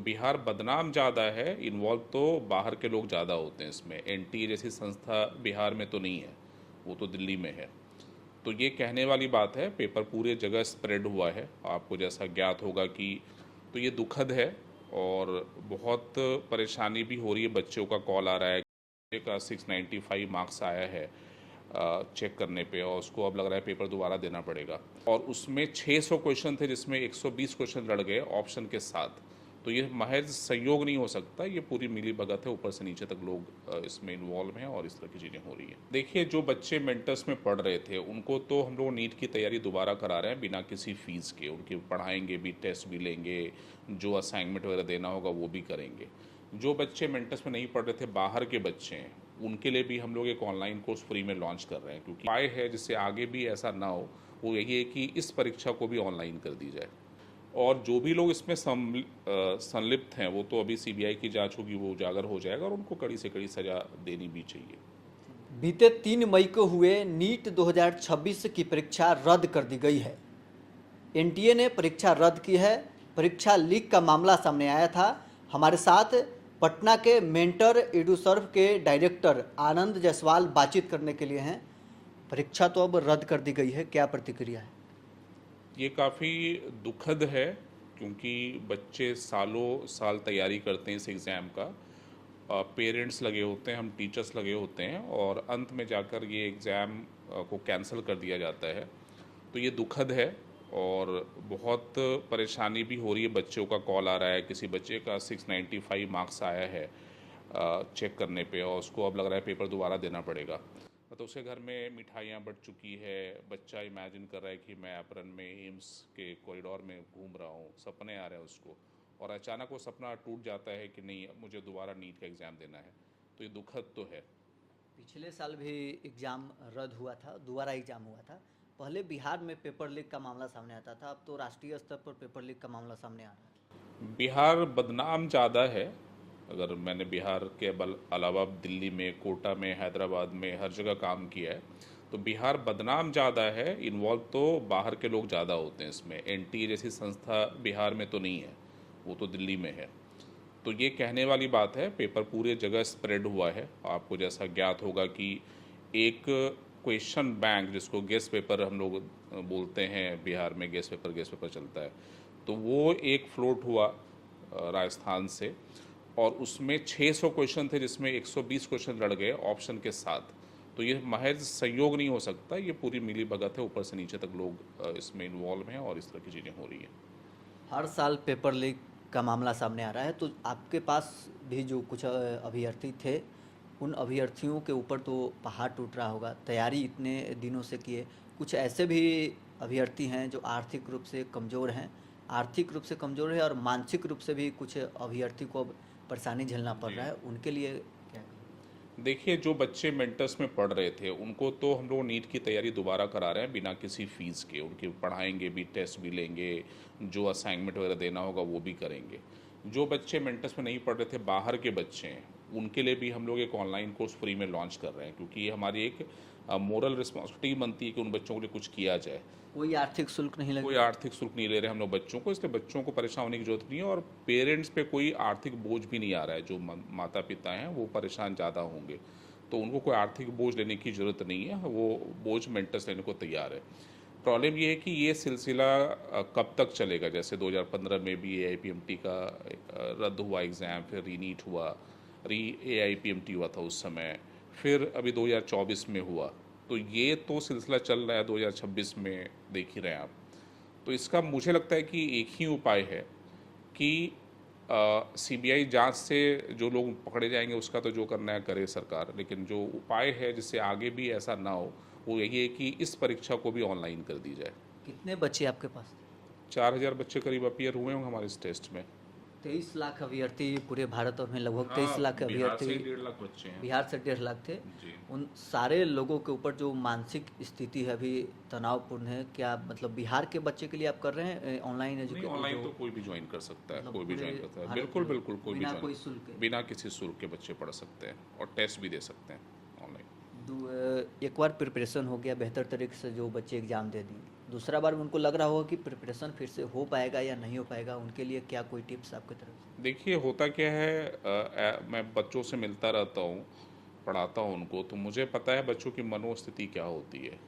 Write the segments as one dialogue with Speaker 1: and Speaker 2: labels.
Speaker 1: बिहार बदनाम ज़्यादा है, इन्वॉल्व तो बाहर के लोग ज़्यादा होते हैं इसमें। एनटीए जैसी संस्था बिहार में तो नहीं है, वो तो दिल्ली में है। तो ये कहने वाली बात है, पेपर पूरे जगह स्प्रेड हुआ है, आपको जैसा ज्ञात होगा कि तो ये दुखद है और बहुत परेशानी भी हो रही है। बच्चों का कॉल आ रहा है का 695 मार्क्स आया है चेक करने पे, और उसको अब लग रहा है पेपर दोबारा देना पड़ेगा। और उसमें 600 क्वेश्चन थे जिसमें 120 क्वेश्चन लड़ गए ऑप्शन के साथ। तो ये महज सहयोग नहीं हो सकता, ये पूरी मिली भगत है, ऊपर से नीचे तक लोग इसमें इन्वॉल्व हैं और इस तरह की चीज़ें हो रही हैं। देखिए, जो बच्चे मेंटर्स में पढ़ रहे थे उनको तो हम लोग नीट की तैयारी दोबारा करा रहे हैं बिना किसी फीस के। उनकी पढ़ाएंगे भी, टेस्ट भी लेंगे, जो असाइनमेंट वगैरह देना होगा वो भी करेंगे। जो बच्चे मेंटर्स में नहीं पढ़ रहे थे, बाहर के बच्चे हैं, उनके लिए भी हम लोग एक ऑनलाइन कोर्स फ्री में लॉन्च कर रहे हैं, क्योंकि उपाय है जिससे आगे भी ऐसा ना हो, वो यही है कि इस परीक्षा को भी ऑनलाइन कर दी जाए। और जो भी लोग इसमें संलिप्त हैं वो तो अभी सीबीआई की जांच होगी, वो उजागर हो जाएगा और उनको कड़ी से कड़ी सजा देनी भी चाहिए।
Speaker 2: बीते 3 मई को हुए नीट 2026 की परीक्षा रद्द कर दी गई है। एनटीए ने परीक्षा रद्द की है। परीक्षा लीक का मामला सामने आया था। हमारे साथ पटना के मेंटर एडुसर्व के डायरेक्टर आनंद जायसवाल बातचीत करने के लिए हैं। परीक्षा तो अब रद्द कर दी गई है, क्या प्रतिक्रिया है?
Speaker 1: ये काफ़ी दुखद है, क्योंकि बच्चे सालों साल तैयारी करते हैं इस एग्ज़ाम का। पेरेंट्स लगे होते हैं, हम टीचर्स लगे होते हैं, और अंत में जाकर ये एग्ज़ाम को कैंसिल कर दिया जाता है। तो ये दुखद है और बहुत परेशानी भी हो रही है। बच्चों का कॉल आ रहा है, किसी बच्चे का 695 मार्क्स आया है चेक करने पे, और उसको अब लग रहा है पेपर दोबारा देना पड़ेगा। तो उसके घर में मिठाइयाँ बट चुकी है। बच्चा इमेजिन कर रहा है कि मैं अप्रन में एम्स के कॉरिडोर में घूम रहा हूँ, सपने आ रहे हैं उसको, और अचानक वो सपना टूट जाता है कि नहीं, अब मुझे दोबारा नीट का एग्ज़ाम देना है। तो ये दुखद तो है।
Speaker 2: पिछले साल भी एग्ज़ाम रद्द हुआ था, दोबारा एग्ज़ाम हुआ था। पहले बिहार में पेपर लीक का मामला सामने आता था, अब तो राष्ट्रीय स्तर पर पेपर लीक का मामला सामने आ रहा है।
Speaker 1: बिहार बदनाम ज़्यादा है। अगर मैंने बिहार के अलावा दिल्ली में, कोटा में, हैदराबाद में हर जगह काम किया है, तो बिहार बदनाम ज़्यादा है, इन्वॉल्व तो बाहर के लोग ज़्यादा होते हैं इसमें। एनटीए जैसी संस्था बिहार में तो नहीं है, वो तो दिल्ली में है। तो ये कहने वाली बात है, पेपर पूरे जगह स्प्रेड हुआ है, आपको जैसा ज्ञात होगा कि एक क्वेश्चन बैंक, जिसको गेस पेपर हम लोग बोलते हैं, बिहार में गेस पेपर चलता है, तो वो एक फ्लोट हुआ राजस्थान से, और उसमें 600 क्वेश्चन थे जिसमें 120 क्वेश्चन लड़ गए ऑप्शन के साथ। तो ये महज सहयोग नहीं हो सकता, ये पूरी मिली भगत है, ऊपर से नीचे तक लोग इसमें इन्वॉल्व हैं और इस तरह की चीज़ें हो रही हैं।
Speaker 2: हर साल पेपर लीक का मामला सामने आ रहा है, तो आपके पास भी जो कुछ अभ्यर्थी थे, उन अभ्यर्थियों के ऊपर तो पहाड़ टूट रहा होगा। तैयारी इतने दिनों से किए, कुछ ऐसे भी अभ्यर्थी हैं जो आर्थिक रूप से कमज़ोर हैं, आर्थिक रूप से कमज़ोर है और मानसिक रूप से भी कुछ अभ्यर्थी को अब परेशानी झेलना पड़ रहा है, उनके लिए क्या?
Speaker 1: देखिए, जो बच्चे मेंटर्स में पढ़ रहे थे उनको तो हम लोग नीट की तैयारी दोबारा करा रहे हैं बिना किसी फीस के। उनकी पढ़ाएंगे भी, टेस्ट भी लेंगे, जो असाइनमेंट वगैरह देना होगा वो भी करेंगे। जो बच्चे मेंटर्स में नहीं पढ़ रहे थे, बाहर के बच्चे हैं, उनके लिए भी हम लोग एक ऑनलाइन कोर्स फ्री में लॉन्च कर रहे हैं, क्योंकि ये हमारी एक मोरल रिस्पॉन्सिबिलिटी बनती है कि उन बच्चों के लिए कुछ किया जाए।
Speaker 2: कोई आर्थिक शुल्क नहीं
Speaker 1: कोई
Speaker 2: लगेगा?
Speaker 1: आर्थिक शुल्क नहीं ले रहे हम लोग बच्चों को, इसलिए बच्चों को परेशान होने की जरूरत नहीं है, और पेरेंट्स पे कोई आर्थिक बोझ भी नहीं आ रहा है। जो माता पिता हैं वो परेशान ज़्यादा होंगे, तो उनको कोई आर्थिक बोझ लेने की ज़रूरत नहीं है, वो बोझ मेंटर्स लेने को तैयार है। प्रॉब्लम ये है कि ये सिलसिला कब तक चलेगा। जैसे 2015 में भी एआईपीएमटी का रद्द हुआ एग्ज़ाम, फिर रीनीट हुआ, री एआईपीएमटी हुआ था उस समय, फिर अभी 2024 में हुआ। तो ये तो सिलसिला चल रहा है 2026 में, देख ही रहे हैं आप। तो इसका मुझे लगता है कि एक ही उपाय है कि सीबीआई जांच से जो लोग पकड़े जाएंगे उसका तो जो करना है करे सरकार, लेकिन जो उपाय है जिससे आगे भी ऐसा ना हो, वो यही है कि इस परीक्षा को भी ऑनलाइन कर दी जाए।
Speaker 2: कितने बच्चे आपके पास?
Speaker 1: 4000 बच्चे करीब अपीयर हुए होंगे हमारे इस टेस्ट में।
Speaker 2: 23 लाख अभ्यर्थी पूरे भारत और में, लगभग 23
Speaker 1: हाँ,
Speaker 2: लाख
Speaker 1: बिहार से
Speaker 2: अभ्यर्थी।
Speaker 1: ही 1.5 लाख बच्चे हैं।
Speaker 2: बिहार से 1.5 लाख थे।
Speaker 1: जी।
Speaker 2: उन सारे लोगों के ऊपर जो मानसिक स्थिति है अभी तनावपूर्ण है, क्या मतलब बिहार के बच्चे के लिए आप कर रहे हैं ऑनलाइन
Speaker 1: नहीं,
Speaker 2: एजुकेशन?
Speaker 1: ऑनलाइन तो कोई भी ज्वाइन कर सकता है,
Speaker 2: मतलब
Speaker 1: कोई भी
Speaker 2: पूरे
Speaker 1: ज्वाइन करता है,
Speaker 2: भारत
Speaker 1: बिल्कुल
Speaker 2: में
Speaker 1: बिल्कुल, कोई भी
Speaker 2: बिना
Speaker 1: ज्वाइन,
Speaker 2: कोई शुल्क के?
Speaker 1: बिना किसी शुल्क के बच्चे पढ़ सकते हैं और टेस्ट भी दे सकते हैं ऑनलाइन।
Speaker 2: एक बार प्रिपरेशन हो गया बेहतर तरीके से, जो बच्चे एग्ज़ाम दे दिए, दूसरा बार में उनको लग रहा होगा कि प्रिपरेशन फिर से हो पाएगा या नहीं हो पाएगा, उनके लिए क्या कोई टिप्स आपकी तरफ से?
Speaker 1: देखिए होता क्या है, मैं बच्चों से मिलता रहता हूँ, पढ़ाता हूँ उनको, तो मुझे पता है बच्चों की मनोस्थिति क्या होती है।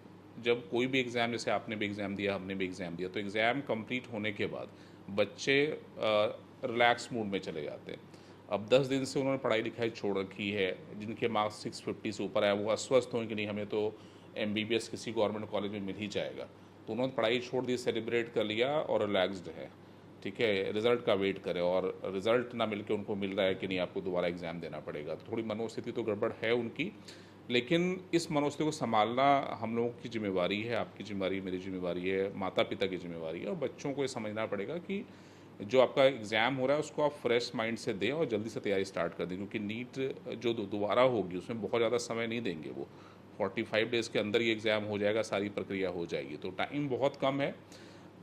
Speaker 1: जब कोई भी एग्ज़ाम, जैसे आपने भी एग्ज़ाम दिया, हमने भी एग्ज़ाम दिया, तो एग्ज़ाम कंप्लीट होने के बाद बच्चे रिलैक्स मूड में चले जाते हैं। अब 10 दिन से उन्होंने पढ़ाई लिखाई छोड़ रखी है, जिनके मार्क्स 650 से ऊपर आए, वो अस्वस्थ हों कि नहीं हमें तो एमबीबीएस किसी गवर्नमेंट कॉलेज में मिल ही जाएगा, तो उन्होंने पढ़ाई छोड़ दी, सेलिब्रेट कर लिया और रिलैक्सड है। ठीक है, रिज़ल्ट का वेट करें, और रिज़ल्ट ना मिल के उनको मिल रहा है कि नहीं आपको दोबारा एग्ज़ाम देना पड़ेगा, तो थोड़ी मनोस्थिति तो गड़बड़ है उनकी। लेकिन इस मनोस्थिति को संभालना हम लोगों की जिम्मेवारी है, आपकी जिम्मेवारी, मेरी जिम्मेवारी है, माता पिता की जिम्मेवारी है, और बच्चों को ये समझना पड़ेगा कि जो आपका एग्ज़ाम हो रहा है उसको आप फ्रेश माइंड से दें और जल्दी से तैयारी स्टार्ट कर दें, क्योंकि नीट जो दोबारा होगी उसमें बहुत ज़्यादा समय नहीं देंगे वो। 45 डेज़ के अंदर ये एग्ज़ाम हो जाएगा, सारी प्रक्रिया हो जाएगी, तो टाइम बहुत कम है।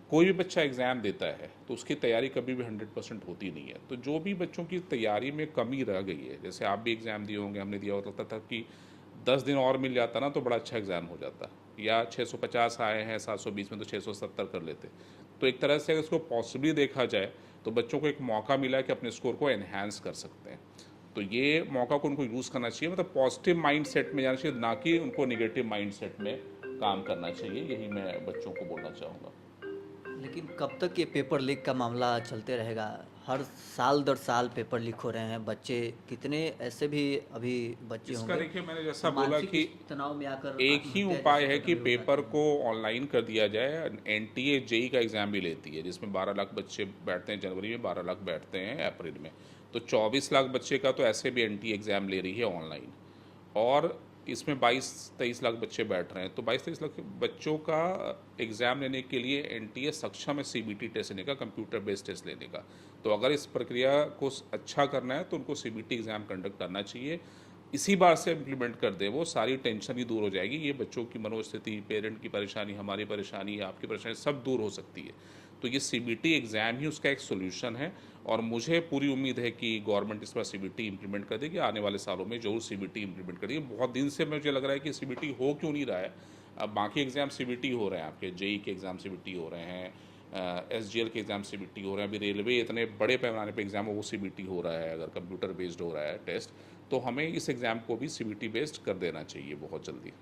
Speaker 1: कोई भी बच्चा एग्ज़ाम देता है तो उसकी तैयारी कभी भी 100% होती नहीं है। तो जो भी बच्चों की तैयारी में कमी रह गई है, जैसे आप भी एग्ज़ाम दिए होंगे, हमने दिया होता था कि 10 दिन और मिल जाता ना तो बड़ा अच्छा एग्ज़ाम हो जाता, या 650 आए हैं 720 में तो 670 कर लेते। तो एक तरह से अगर इसको पॉसिबली देखा जाए तो बच्चों को एक मौका मिला है कि अपने स्कोर को एनहांस कर सकते हैं। तो ये मौका को उनको यूज़ करना चाहिए, मतलब पॉजिटिव माइंड सेट में जाना चाहिए, ना कि उनको नेगेटिव माइंड सेट में काम करना चाहिए। यही मैं बच्चों को बोलना चाहूँगा।
Speaker 2: लेकिन कब तक ये पेपर लीक का मामला चलते रहेगा? हर साल दर साल पेपर लीक हो रहे हैं, बच्चे कितने ऐसे भी अभी बच्चे
Speaker 1: इसका
Speaker 2: होंगे
Speaker 1: देखिए, मैंने जैसा
Speaker 2: जो
Speaker 1: बोला
Speaker 2: मानसिक
Speaker 1: कि
Speaker 2: तनाव में आकर
Speaker 1: एक ही
Speaker 2: आत्महत्या
Speaker 1: उपाय
Speaker 2: जैसे
Speaker 1: है कि
Speaker 2: कदम भी
Speaker 1: पेपर
Speaker 2: उठाते हैं।
Speaker 1: को ऑनलाइन कर दिया जाए। एनटीए जेई का एग्ज़ाम भी लेती है, जिसमें 12 लाख बच्चे बैठते हैं जनवरी में, 12 लाख बैठते हैं अप्रैल में, तो 24 लाख बच्चे का तो ऐसे भी एनटीए एग्ज़ाम ले रही है ऑनलाइन, और इसमें 22-23 लाख बच्चे बैठ रहे हैं। तो 22-23 लाख बच्चों का एग्ज़ाम लेने के लिए एनटीए सक्षम है सीबीटी टेस्ट लेने का, कंप्यूटर बेस्ड टेस्ट लेने का। तो अगर इस प्रक्रिया को अच्छा करना है तो उनको सीबीटी एग्ज़ाम कंडक्ट करना चाहिए। इसी बार से इम्प्लीमेंट कर दें, वो सारी टेंशन ही दूर हो जाएगी। ये बच्चों की मनोस्थिति, पेरेंट की परेशानी, हमारी परेशानी, आपकी परेशानी सब दूर हो सकती है। तो ये सीबीटी एग्ज़ाम ही उसका एक सोल्यूशन है, और मुझे पूरी उम्मीद है कि गवर्नमेंट इस बार सीबीटी इम्प्लीमेंट कर देगी, आने वाले सालों में जरूर सीबीटी इम्प्लीमेंट कर देगी। बहुत दिन से मुझे लग रहा है कि सीबीटी हो क्यों नहीं रहा है। अब बाकी एग्ज़ाम सीबीटी हो रहे हैं, आपके जेई के एग्ज़ाम सीबीटी हो रहे हैं, एसजीएल के एग्ज़ाम सीबीटी हो रहे हैं, अभी रेलवे इतने बड़े पैमाने पे एग्ज़ाम हो वो सीबीटी हो रहा है, अगर कंप्यूटर बेस्ड हो रहा है टेस्ट, तो हमें इस एग्ज़ाम को भी सीबीटी बेस्ड कर देना चाहिए बहुत जल्दी।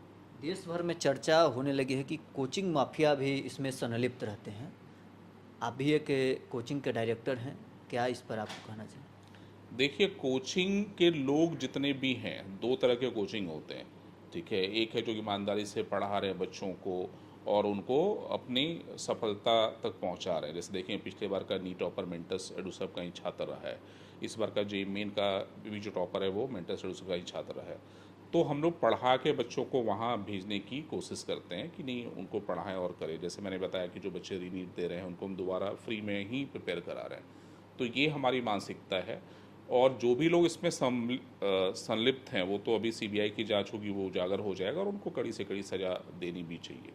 Speaker 2: देश भर में चर्चा होने लगी है कि कोचिंग माफिया भी इसमें संलिप्त रहते हैं। आप भी एक कोचिंग के डायरेक्टर हैं, क्या इस पर आपको कहना चाहिए?
Speaker 1: देखिए, कोचिंग के लोग जितने भी हैं, दो तरह के कोचिंग होते हैं। ठीक है, एक है जो ईमानदारी से पढ़ा रहे हैं बच्चों को और उनको अपनी सफलता तक पहुंचा रहे हैं। जैसे देखें, पिछले बार का नीट टॉपर मेंटस एडुसब का ही छात्र रहा है, इस बार का जेईई मेन का भी जो टॉपर है वो मेंटस एडुसब का ही छात्र रहा है। तो हम लोग पढ़ा के बच्चों को वहाँ भेजने की कोशिश करते हैं कि नहीं, उनको पढ़ाएं और करें। जैसे मैंने बताया कि जो बच्चे रीनीट दे रहे हैं उनको हम दोबारा फ्री में ही प्रिपेयर करा रहे हैं। तो ये हमारी मानसिकता है, और जो भी लोग इसमें संलिप्त हैं वो तो अभी सीबीआई की जांच होगी, वो उजागर हो जाएगा, और उनको कड़ी से कड़ी सज़ा देनी भी चाहिए।